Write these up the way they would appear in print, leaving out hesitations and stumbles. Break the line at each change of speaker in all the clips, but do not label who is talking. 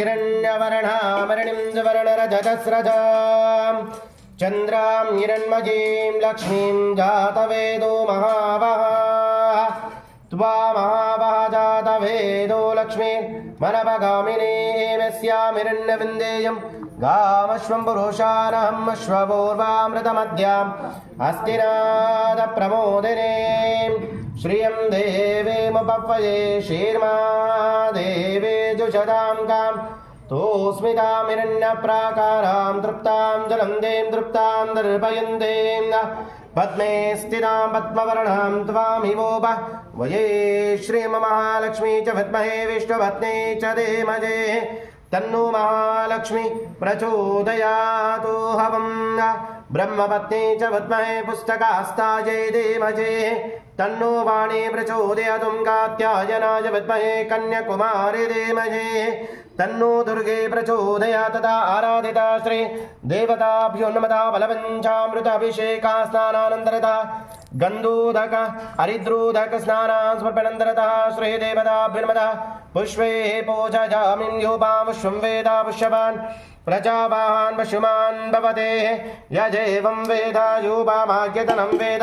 हिरण्यवर्णामरणिं सुवर्णरजतस्रजां चन्द्रां हिरण्मयीं लक्ष्मीं जातवेदो महावः त्वा महावः जातवेदो लक्ष्मी मनपगामिनीमस्यामिरण्यविन्देयं गामश्वं पुरुषानहम् अश्वपूर्वामृतमद्याम् अस्तिनादप्रमोदिने श्रियं देवीमुपह्वये शीर्मा देवी जुषतां कां तोऽस्मितामिरण्यप्राकारां तृप्तां जलं दें तृप्तां दर्पयन्तीं पद्मे स्थितां पद्मवर्णां त्वामिवोप वये श्रीमहालक्ष्मी च विद्महे विष्णुपत्नी च धीमहि तन्नो महालक्ष्मी प्रचोदयातु हवं ब्रह्मपत्नी च विद्महे पुस्तकास्तायै धीमहि तन्नो वाणी प्रचोदयातु कात्यायनाय विद्महे कन्याकुमारी धीमहि तन्नो दुर्गे प्रचोदयात् तदा आराधिता श्री देवताभ्यो नमः बलपञ्चामृताभिषेका स्नानानन्तरतः गन्धोदक हरिद्रोदक स्नानास्मर्पणन्तरतः श्री देवताभ्यो नमः पुष्पे पूजयामिन्योपा पुष्पं वेद पुष्यवान् प्रजावान् पशुमान् भवते यजेवं वेद योपामाज्ञतनं वेद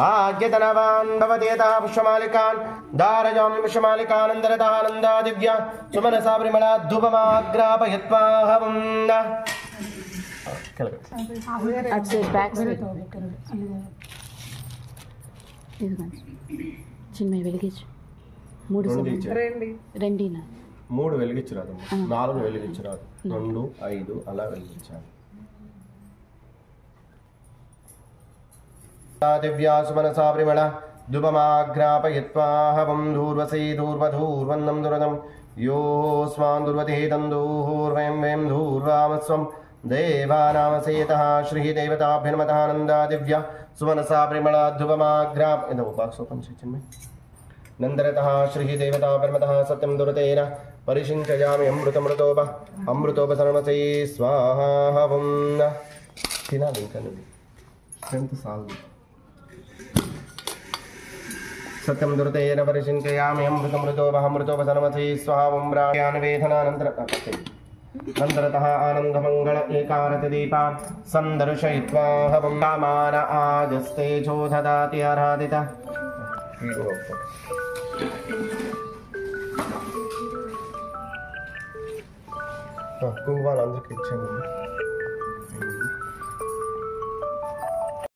आज्ञतनवान् भवति यतः पुष्पमालिकान् धारयामि पुष्पमालिकानन्तरतः आनन्दा दिव्या सुमनसा परिमला धूपमाग्रापयित्वा हवम्
చిన్నవి వెలిగించు మూడు రెండిన
మూడు వెలిగించరాదు నాలుగు వెలిగించరాదు 2 5 అలా వెలిగించాలి दिव्या सुमनसा परिमळ धूपमाग्रापयित्वा हवं धूर्वसी धूर्वधूर्वन्नं दुरदं योऽस्मान् दुर्वतिः तन्दूर्वयं वयं धूर्वामस्वं देवानामसेतः श्रीः देवताभ्यो नमः आनन्दा दिव्या सुमनसा परिमळ धूपमाग्राप इदं उपासोपनिषच्चिन्मे नन्दरतः श्रीः देवताभ्यो नमः सत्यं दुरतेन परिषिञ्चयामि अमृतोपसर्मसे स्वाहा हवं तिनालिङ्कनुदि साल् सत्यं दुर्तेन परिचिन्तयामि अमृतोपसर्मसे स्वाहावम्रायानवेदनानन्तरतः आनन्दमङ्गल एकारतदीपान् सन्दर्शयित्वा हवं कामान आजस्ते चोददाति आराधिता कुंकुमाలందరికీ ఇచ్చాను